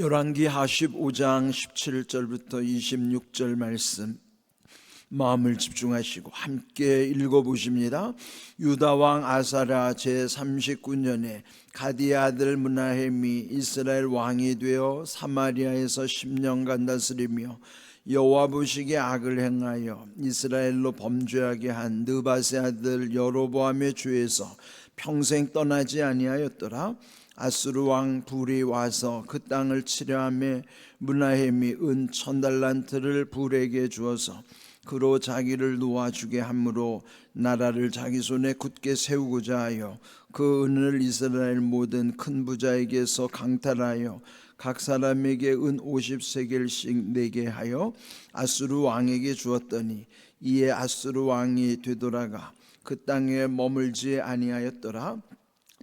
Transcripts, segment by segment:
열왕기하 15장 17절부터 26절 말씀 마음을 집중하시고 함께 읽어보십니다. 유다왕 아사랴 제39년에 가디의 아들 므나헴이 이스라엘 왕이 되어 사마리아에서 10년간 다스리며 여호와 보시기에 악을 행하여 이스라엘로 범죄하게 한 느밧의 아들 여로보암의 죄에서 평생 떠나지 아니하였더라. 아수르 왕 불이 와서 그 땅을 치려하며 므나헴이 은 1000달란트를 불에게 주어서 그로 자기를 놓아주게 함으로 나라를 자기 손에 굳게 세우고자 하여 그 은을 이스라엘 모든 큰 부자에게서 강탈하여 각 사람에게 은 50세겔씩 내게 하여 아수르 왕에게 주었더니 이에 아수르 왕이 되돌아가 그 땅에 머물지 아니하였더라.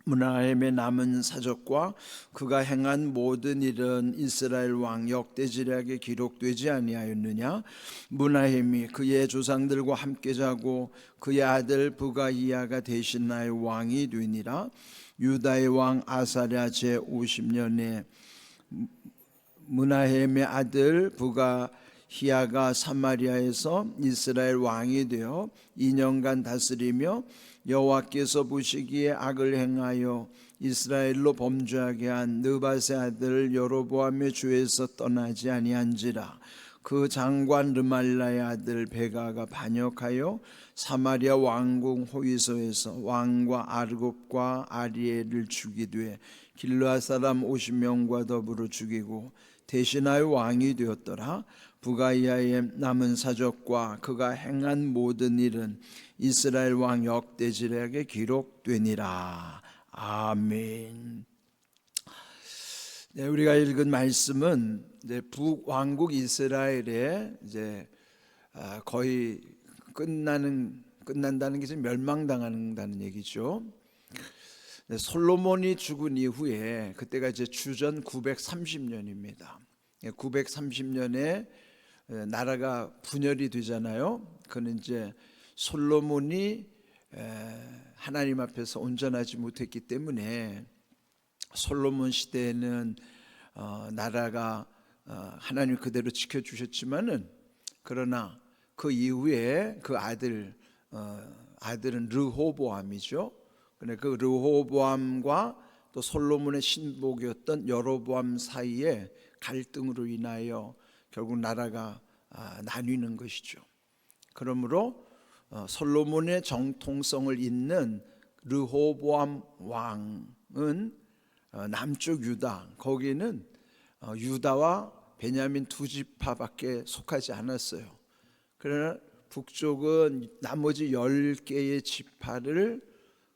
므나헴의 남은 사적과 그가 행한 모든 일은 이스라엘 왕 역대지략에 기록되지 아니하였느냐? 므나헴이 그의 조상들과 함께 자고 그의 아들 부가이야가 대신 나의 왕이 되니라. 유다의 왕 아사랴 제50년에 므나헴의 아들 부가히야가 사마리아에서 이스라엘 왕이 되어 2년간 다스리며 여호와께서 보시기에 악을 행하여 이스라엘로 범죄하게 한 느밧의 아들 여로보암의 죄에서 떠나지 아니한지라. 그 장관 르말라의 아들 베가가 반역하여 사마리아 왕궁 호위소에서 왕과 아르곱과 아리엘을 죽이되 길르앗 사람 50명과 더불어 죽이고 대신하여 왕이 되었더라. 부가이야의 남은 사적과 그가 행한 모든 일은 이스라엘 왕 역대지략에 기록되니라. 아멘. 네, 우리가 읽은 말씀은 북왕국 이스라엘의 거의 끝난다는 게 멸망당한다는 얘기죠. 네, 솔로몬이 죽은 이후에 그때가 이제 주전 930년입니다. 930년에 나라가 분열이 되잖아요. 그는 이제 솔로몬이 하나님 앞에서 온전하지 못했기 때문에 솔로몬 시대에는 나라가 하나님 그대로 지켜주셨지만은 그러나 그 이후에 그 아들은 르호보암이죠. 그 르호보암과 또 솔로몬의 신복이었던 여로보암 사이에 갈등으로 인하여 결국 나라가 나뉘는 것이죠. 그러므로 솔로몬의 정통성을 잇는 르호보암 왕은 남쪽 유다, 거기는 유다와 베냐민 두 지파밖에 속하지 않았어요. 그러나 북쪽은 나머지 10개의 지파를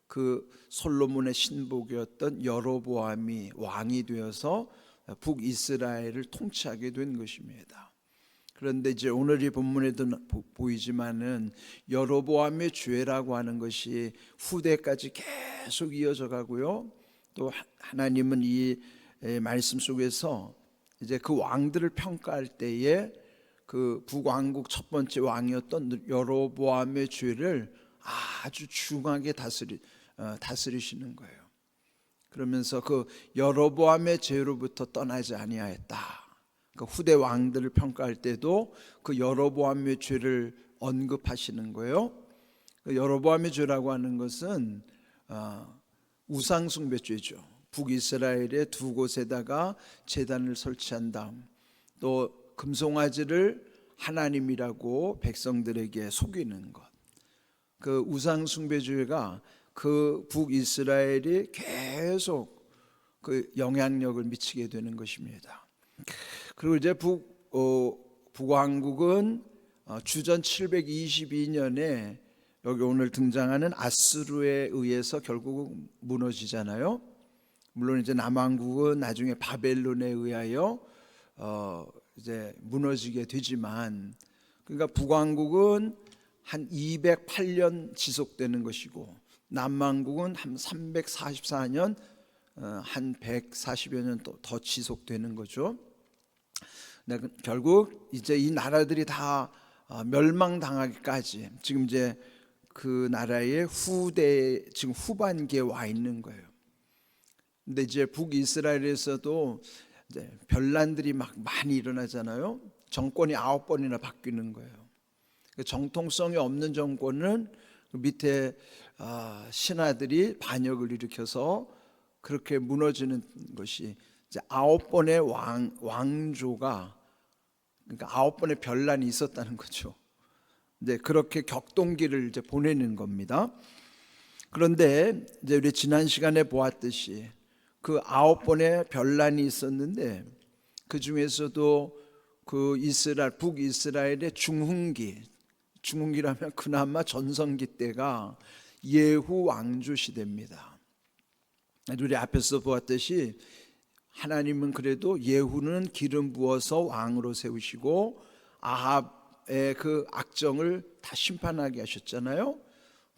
그 솔로몬의 신복이었던 여로보암이 왕이 되어서 북이스라엘을 통치하게 된 것입니다. 그런데 이제 오늘 이 본문에도 보이지만은 여로보암의 죄라고 하는 것이 후대까지 계속 이어져 가고요. 또 하나님은 이 말씀 속에서 이제 그 왕들을 평가할 때에 그 북왕국 첫 번째 왕이었던 여로보암의 죄를 아주 중하게 다스리시는 거예요. 그러면서 그 여로보암의 죄로부터 떠나지 아니하였다. 그 후대 왕들을 평가할 때도 그 여로보암의 죄를 언급하시는 거예요. 그 여로보암의 죄라고 하는 것은 우상숭배죄죠. 북이스라엘의 두 곳에다가 제단을 설치한 다음 또 금송아지를 하나님이라고 백성들에게 속이는 것. 그 우상숭배죄가 그 북이스라엘이 계속 그 영향력을 미치게 되는 것입니다. 그리고 이제 북왕국은 주전 722년에 여기 오늘 등장하는 아수르에 의해서 결국 무너지잖아요. 물론 이제 남왕국은 나중에 바벨론에 의하여 이제 무너지게 되지만, 그러니까 북왕국은 한 208년 지속되는 것이고 남왕국은 한 344년, 한 140여 년 더 지속되는 거죠. 결국 이제 이 나라들이 다 멸망당하기까지 지금 이제 그 나라의 지금 후반기에 와 있는 거예요. 근데 이제 북이스라엘에서도 이제 변란들이 막 많이 일어나잖아요. 정권이 9번이나 바뀌는 거예요. 정통성이 없는 정권은 밑에 신하들이 반역을 일으켜서 그렇게 무너지는 것이 이제 9번의 왕조가, 그러니까 9번의 변란이 있었다는 거죠. 이제 그렇게 격동기를 이제 보내는 겁니다. 그런데 이제 우리 지난 시간에 보았듯이 그 9번의 변란이 있었는데 그 중에서도 그 북이스라엘의 중흥기라면 그나마 전성기 때가 예후 왕조 시대입니다. 우리 앞에서 보았듯이 하나님은 그래도 예후는 기름 부어서 왕으로 세우시고 아합의 그 악정을 다 심판하게 하셨잖아요.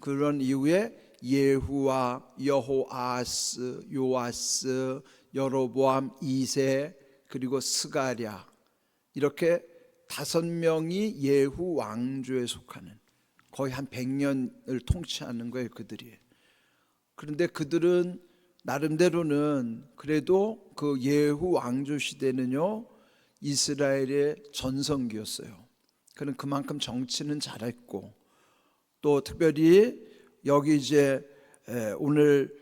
그런 이후에 예후와 여호아스, 요아스, 여로보암 2세 그리고 스가랴, 이렇게 5명이 예후 왕조에 속하는, 거의 한 100년을 통치하는 거예요, 그들이. 그런데 그들은 나름대로는 그래도 그 예후 왕조 시대는요 이스라엘의 전성기였어요. 그는 그만큼 정치는 잘했고, 또 특별히 여기 이제 오늘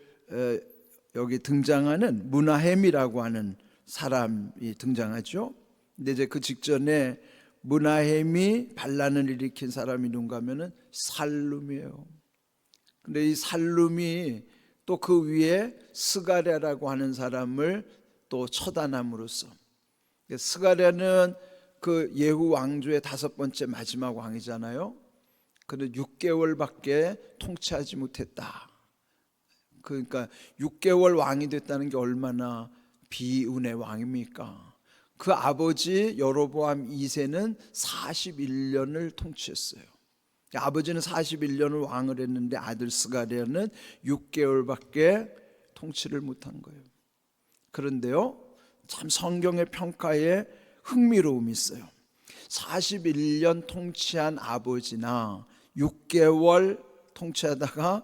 여기 등장하는 므나헴이라고 하는 사람이 등장하죠. 근데 이제 그 직전에 므나헴이 반란을 일으킨 사람이 누군가 하면은 살룸이에요. 근데 이 살룸이 또 그 위에 스가랴라고 하는 사람을 또 처단함으로써, 스가랴는 그 예후 왕조의 5번째 마지막 왕이잖아요. 그는 6개월밖에 통치하지 못했다. 그러니까 6개월 왕이 됐다는 게 얼마나 비운의 왕입니까? 그 아버지 여로보암 2세는 41년을 통치했어요. 아버지는 41년을 왕을 했는데 아들 스가랴는 6개월밖에 통치를 못한 거예요. 그런데요, 참 성경의 평가에 흥미로움이 있어요. 41년 통치한 아버지나 6개월 통치하다가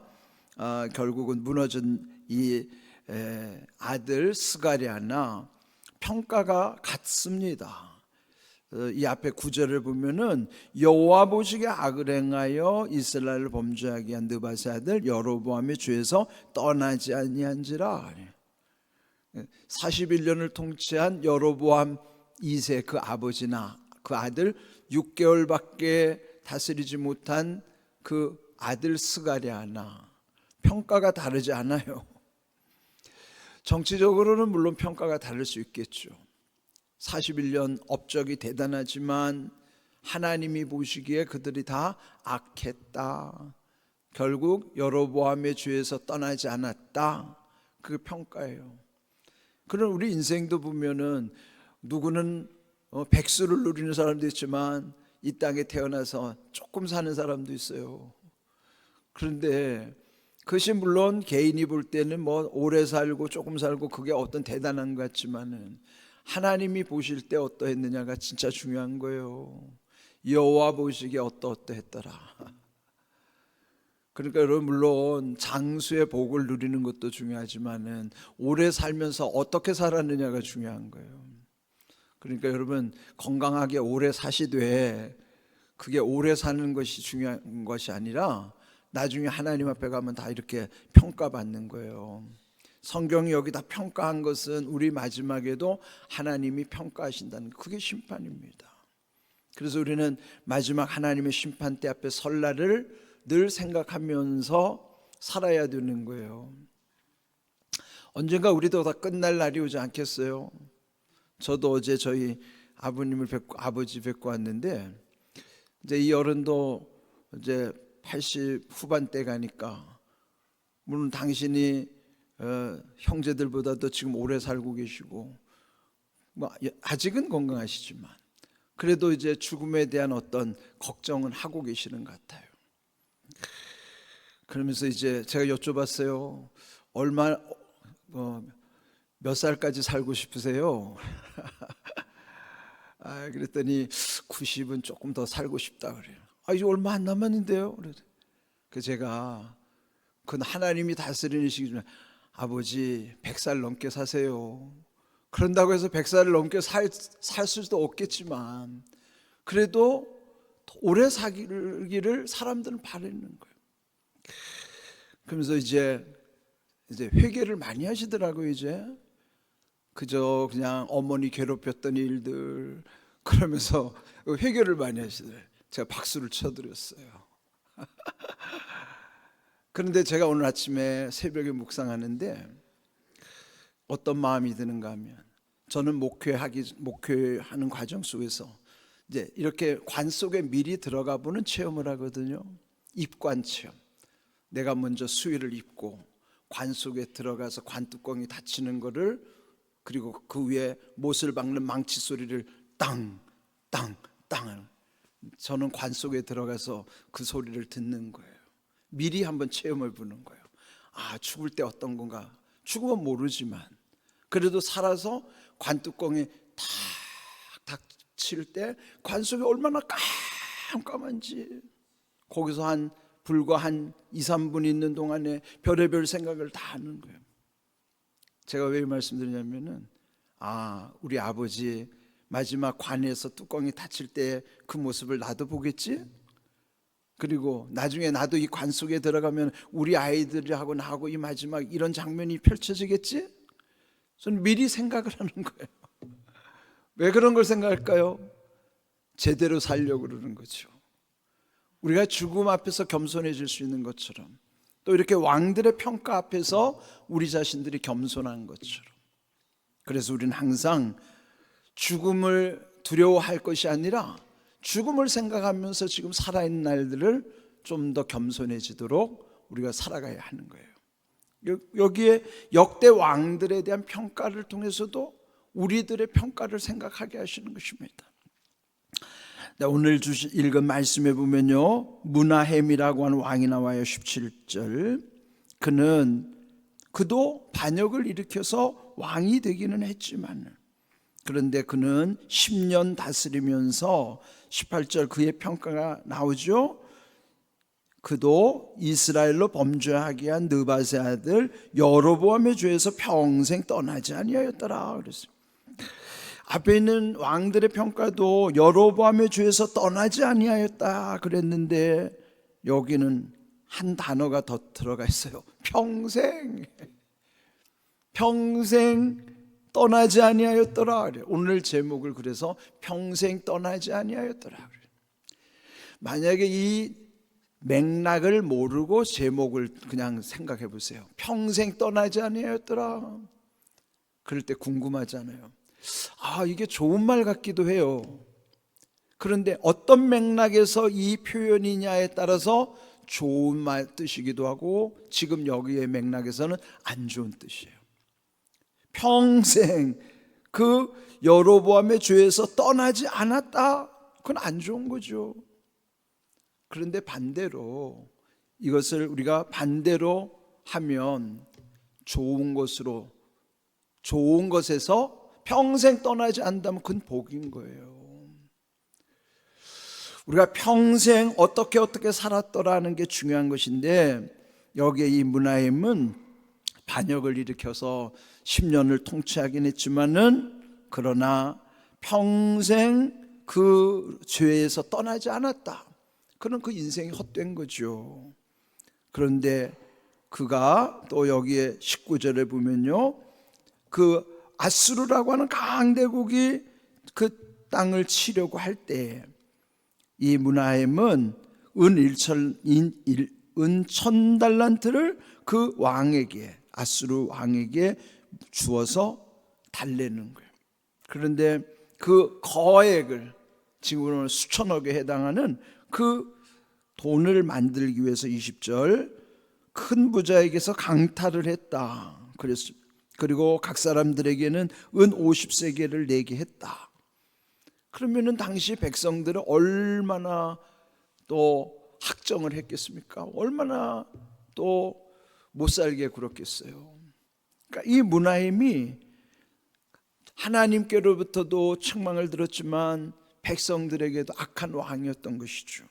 결국은 무너진 이 아들 스가랴나 평가가 같습니다. 이 앞에 구절을 보면은 여호와 보시기에 악을 행하여 이스라엘을 범죄하게 한 느바세 아들 여로보암의 죄에서 떠나지 아니한지라. 41년을 통치한 여로보암 2세 그 아버지나 그 아들, 6개월밖에 다스리지 못한 그 아들 스가랴나 평가가 다르지 않아요. 정치적으로는 물론 평가가 다를 수 있겠죠. 41년 업적이 대단하지만 하나님이 보시기에 그들이 다 악했다. 결국 여로보암의 죄에서 떠나지 않았다. 그 평가예요. 그런 우리 인생도 보면은 누구는 백수를 누리는 사람도 있지만 이 땅에 태어나서 조금 사는 사람도 있어요. 그런데 그것이 물론 개인이 볼 때는 뭐 오래 살고 조금 살고 그게 어떤 대단한 것 같지만은 하나님이 보실 때 어떠했느냐가 진짜 중요한 거예요. 여호와 보시기에 어떠했더라. 그러니까 여러분, 물론 장수의 복을 누리는 것도 중요하지만은 오래 살면서 어떻게 살았느냐가 중요한 거예요. 그러니까 여러분, 건강하게 오래 사시되 그게 오래 사는 것이 중요한 것이 아니라 나중에 하나님 앞에 가면 다 이렇게 평가받는 거예요. 성경이 여기다 평가한 것은 우리 마지막에도 하나님이 평가하신다는, 그게 심판입니다. 그래서 우리는 마지막 하나님의 심판대 앞에 설 날을 늘 생각하면서 살아야 되는 거예요. 언젠가 우리도 다 끝날 날이 오지 않겠어요? 저도 어제 저희 아버지 뵙고 왔는데, 이제 이 어른도 이제 80 후반대 가니까, 물론 당신이 형제들보다도 지금 오래 살고 계시고 뭐 아직은 건강하시지만 그래도 이제 죽음에 대한 어떤 걱정은 하고 계시는 것 같아요. 그러면서 이제 제가 여쭤봤어요. 몇 살까지 살고 싶으세요? 그랬더니 90은 조금 더 살고 싶다 그래요. 이제 얼마 안 남았는데요. 그래서 제가 그건 하나님이 다스리는 시기지만 아버지 100살 넘게 사세요. 그런다고 해서 100살을 넘게 살 수도 없겠지만 그래도 오래 살기를 사람들은 바라는 거예요. 그러면서 이제 회개를 많이 하시더라고요. 이제 그저 그냥 어머니 괴롭혔던 일들 그러면서 회개를 많이 하시더라고요. 제가 박수를 쳐드렸어요. 그런데 제가 오늘 아침에 새벽에 묵상하는데 어떤 마음이 드는가 하면, 저는 목회하는 과정 속에서 이제 이렇게 관 속에 미리 들어가 보는 체험을 하거든요. 입관 체험. 내가 먼저 수의를 입고 관 속에 들어가서 관 뚜껑이 닫히는 거를, 그리고 그 위에 못을 박는 망치 소리를 땅, 땅, 땅. 저는 관 속에 들어가서 그 소리를 듣는 거예요. 미리 한번 체험을 보는 거예요. 아, 죽을 때 어떤 건가? 죽으면 모르지만 그래도 살아서 관 뚜껑이 탁 닫힐 때 관 속이 얼마나 깜깜한지, 거기서 불과 한 2, 3분 있는 동안에 별의별 생각을 다 하는 거예요. 제가 왜 말씀드리냐면은, 우리 아버지 마지막 관에서 뚜껑이 닫힐 때 그 모습을 나도 보겠지? 그리고 나중에 나도 이 관 속에 들어가면 우리 아이들하고 나하고 이 마지막 이런 장면이 펼쳐지겠지? 저는 미리 생각을 하는 거예요. 왜 그런 걸 생각할까요? 제대로 살려고 그러는 거죠. 우리가 죽음 앞에서 겸손해질 수 있는 것처럼, 또 이렇게 왕들의 평가 앞에서 우리 자신들이 겸손한 것처럼, 그래서 우리는 항상 죽음을 두려워할 것이 아니라 죽음을 생각하면서 지금 살아있는 날들을 좀 더 겸손해지도록 우리가 살아가야 하는 거예요. 여기에 역대 왕들에 대한 평가를 통해서도 우리들의 평가를 생각하게 하시는 것입니다. 오늘 읽은 말씀에 보면요, 므나헴이라고 하는 왕이 나와요. 17절. 그도 반역을 일으켜서 왕이 되기는 했지만, 그런데 그는 10년 다스리면서 18절 그의 평가가 나오죠. 그도 이스라엘로 범죄하게 한 느밧의 아들 여로보암의 죄에서 평생 떠나지 아니하였더라 그랬어요. 앞에 있는 왕들의 평가도 여로보암의 죄에서 떠나지 아니하였다 그랬는데, 여기는 한 단어가 더 들어가 있어요. 평생 떠나지 아니하였더라. 오늘 제목을 그래서 평생 떠나지 아니하였더라. 만약에 이 맥락을 모르고 제목을 그냥 생각해 보세요. 평생 떠나지 아니하였더라. 그럴 때 궁금하잖아요. 이게 좋은 말 같기도 해요. 그런데 어떤 맥락에서 이 표현이냐에 따라서 좋은 말 뜻이기도 하고, 지금 여기의 맥락에서는 안 좋은 뜻이에요. 평생 그 여로보암의 죄에서 떠나지 않았다, 그건 안 좋은 거죠. 그런데 반대로 이것을 우리가 반대로 하면 좋은 것에서 평생 떠나지 않는다면 그건 복인 거예요. 우리가 평생 어떻게 살았더라는 게 중요한 것인데, 여기에 이 므나헴은 반역을 일으켜서 10년을 통치하긴 했지만은, 그러나 평생 그 죄에서 떠나지 않았다. 그는 그 인생이 헛된 거죠. 그런데 그가 또 여기에 19절에 보면요, 그 아수르라고 하는 강대국이 그 땅을 치려고 할 때 이 므나헴은 은 1000달란트를 그 왕에게, 아수르 왕에게 주어서 달래는 거예요. 그런데 그 거액을, 지금으로는 수천억에 해당하는 그 돈을 만들기 위해서 20절 큰 부자에게서 강탈을 했다. 그리고 각 사람들에게는 은 50세겔을 내게 했다. 그러면은 당시 백성들은 얼마나 또 학정을 했겠습니까? 얼마나 또 못 살게 굴었겠어요. 그러니까 이 므나헴이 하나님께로부터도 책망을 들었지만 백성들에게도 악한 왕이었던 것이죠.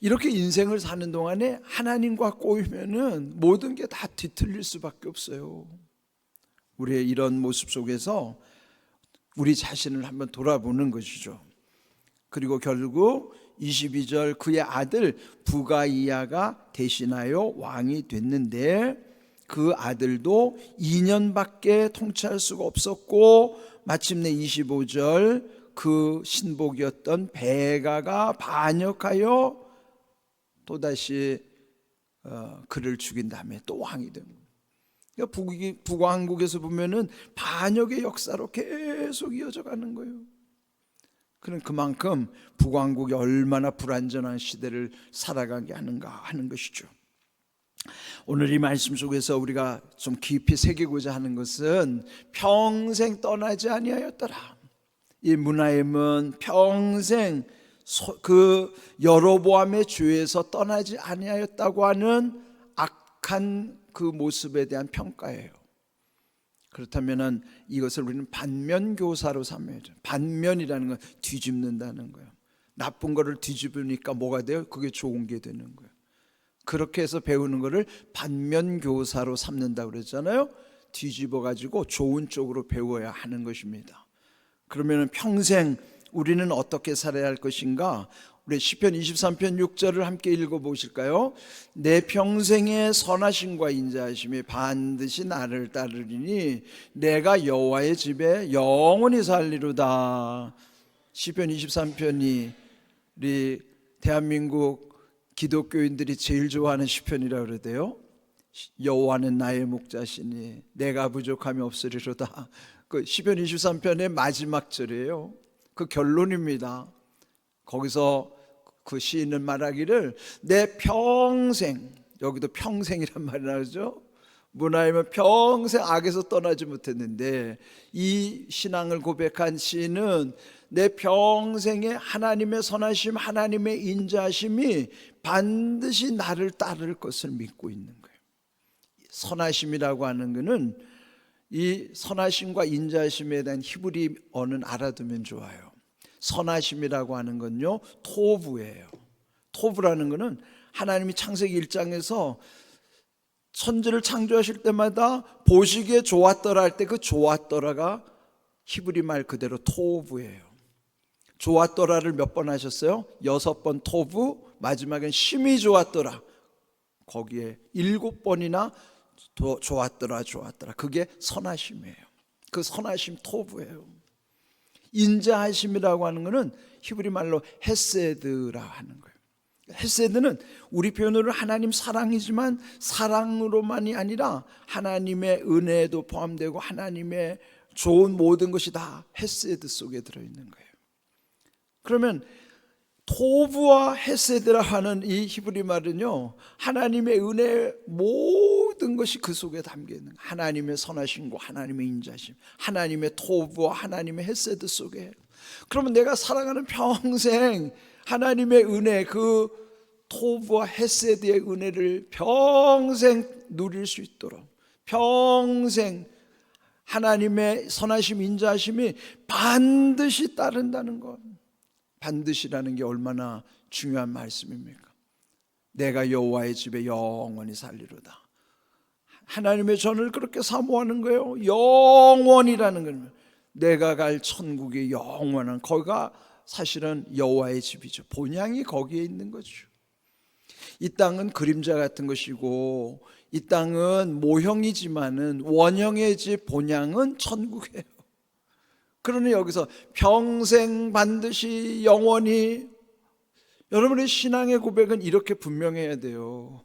이렇게 인생을 사는 동안에 하나님과 꼬이면은 모든 게 다 뒤틀릴 수밖에 없어요. 우리의 이런 모습 속에서 우리 자신을 한번 돌아보는 것이죠. 그리고 결국 22절 그의 아들 부가이야가 대신하여 왕이 됐는데 그 아들도 2년밖에 통치할 수가 없었고 마침내 25절 그 신복이었던 베가가 반역하여 또다시 그를 죽인 다음에 또 왕이 됩니다. 그러니까 북왕국에서 보면은 반역의 역사로 계속 이어져 가는 거예요. 그는 그만큼 북왕국이 얼마나 불완전한 시대를 살아가게 하는가 하는 것이죠. 오늘 이 말씀 속에서 우리가 좀 깊이 새기고자 하는 것은 평생 떠나지 아니하였더라. 이 므나헴은 평생 그 여로보암의 죄에서 떠나지 아니하였다고 하는 악한 그 모습에 대한 평가예요. 그렇다면 이것을 우리는 반면교사로 삼아야죠. 반면이라는 건 뒤집는다는 거예요. 나쁜 거를 뒤집으니까 뭐가 돼요? 그게 좋은 게 되는 거예요. 그렇게 해서 배우는 거를 반면교사로 삼는다고 그랬잖아요. 뒤집어 가지고 좋은 쪽으로 배워야 하는 것입니다. 그러면 평생 우리는 어떻게 살아야 할 것인가? 우리 시편 23편 6절을 함께 읽어보실까요? 내 평생의 선하심과 인자하심이 반드시 나를 따르리니 내가 여호와의 집에 영원히 살리로다. 시편 23편이 우리 대한민국 기독교인들이 제일 좋아하는 시편이라고 그러대요. 여호와는 나의 목자시니 내가 부족함이 없으리로다. 그 시편 23편의 마지막 절이에요. 그 결론입니다. 거기서 그 시인은 말하기를 내 평생, 여기도 평생이란 말이 나오죠. 므나헴은 평생 악에서 떠나지 못했는데 이 신앙을 고백한 시인은 내 평생에 하나님의 선하심, 하나님의 인자하심이 반드시 나를 따를 것을 믿고 있는 거예요. 선하심이라고 하는 것은 이 선하심과 인자하심에 대한 히브리어는 알아두면 좋아요. 선하심이라고 하는 건요 토부예요. 토부라는 것은 하나님이 창세기 1장에서 천지를 창조하실 때마다 보시기에 좋았더라 할 때 그 좋았더라가 히브리 말 그대로 토부예요. 좋았더라를 몇 번 하셨어요? 6번 토부, 마지막엔 심히 좋았더라. 거기에 7번이나 좋았더라 좋았더라. 그게 선하심이에요. 그 선하심 토부예요. 인자하심이라고 하는 것은 히브리 말로 헤세드라 하는 거예요. 헤세드는 우리 표현으로 하나님 사랑이지만 사랑으로만이 아니라 하나님의 은혜도 포함되고 하나님의 좋은 모든 것이 다 헤세드 속에 들어있는 거예요. 그러면 토부와 헤세드라 하는 이 히브리 말은요 하나님의 은혜 모든 것이 그 속에 담겨 있는 거예요. 하나님의 선하심과 하나님의 인자심, 하나님의 토부와 하나님의 헤세드 속에. 그러면 내가 살아가는 평생 하나님의 은혜, 그 토부와 헤세드의 은혜를 평생 누릴 수 있도록 평생 하나님의 선하심, 인자심이 반드시 따른다는 것. 반드시라는 게 얼마나 중요한 말씀입니까? 내가 여호와의 집에 영원히 살리로다. 하나님의 전을 그렇게 사모하는 거예요. 영원이라는 건 내가 갈 천국의 영원한, 거기가 사실은 여호와의 집이죠. 본향이 거기에 있는 거죠. 이 땅은 그림자 같은 것이고 이 땅은 모형이지만은 원형의 집 본향은 천국이에요. 그러니 여기서 평생 반드시 영원히, 여러분의 신앙의 고백은 이렇게 분명해야 돼요.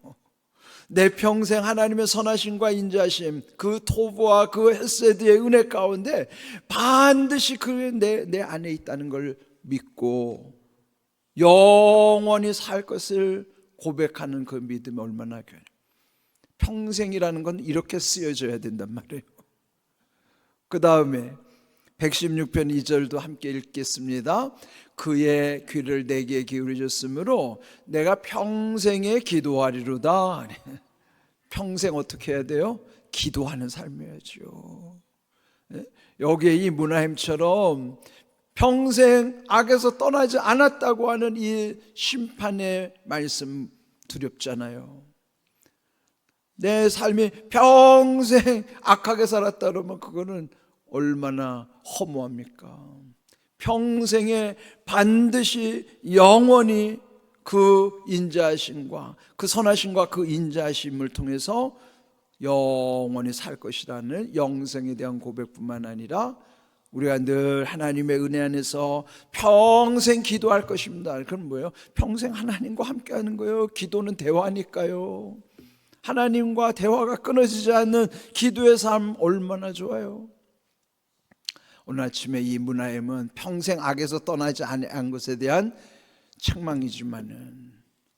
내 평생 하나님의 선하심과 인자심, 그 토부와 그 헤세드의 은혜 가운데 반드시 그 내 안에 있다는 걸 믿고 영원히 살 것을 고백하는 그 믿음이 얼마나 귀해요. 평생이라는 건 이렇게 쓰여져야 된단 말이에요. 그 다음에 116편 2절도 함께 읽겠습니다. 그의 귀를 내게 기울이셨으므로 내가 평생에 기도하리로다. 평생 어떻게 해야 돼요? 기도하는 삶이야죠. 여기에 이 므나헴처럼 평생 악에서 떠나지 않았다고 하는 이 심판의 말씀 두렵잖아요. 내 삶이 평생 악하게 살았다 그러면 그거는 얼마나 허무합니까? 평생에 반드시 영원히 그 인자하심과 그 선하심과 그 인자하심을 통해서 영원히 살 것이라는 영생에 대한 고백뿐만 아니라 우리가 늘 하나님의 은혜 안에서 평생 기도할 것입니다. 그건 뭐예요? 평생 하나님과 함께하는 거예요. 기도는 대화니까요. 하나님과 대화가 끊어지지 않는 기도의 삶 얼마나 좋아요. 오늘 아침에 이 문화엠은 평생 악에서 떠나지 않은 것에 대한 책망이지만은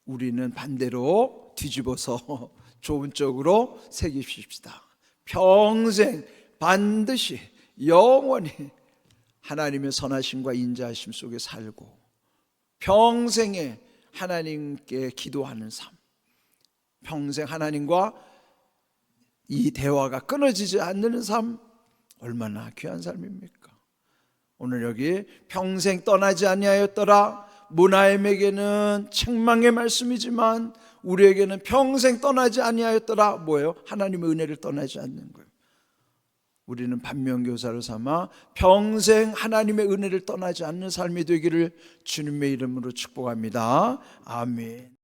우리는 반대로 뒤집어서 좋은 쪽으로 새깁시다. 평생 반드시 영원히 하나님의 선하심과 인자하심 속에 살고 평생에 하나님께 기도하는 삶, 평생 하나님과 이 대화가 끊어지지 않는 삶, 얼마나 귀한 삶입니까? 오늘 여기 평생 떠나지 아니하였더라, 문하엠에게는 책망의 말씀이지만 우리에게는 평생 떠나지 아니하였더라. 뭐예요? 하나님의 은혜를 떠나지 않는 거예요. 우리는 반면교사로 삼아 평생 하나님의 은혜를 떠나지 않는 삶이 되기를 주님의 이름으로 축복합니다. 아멘.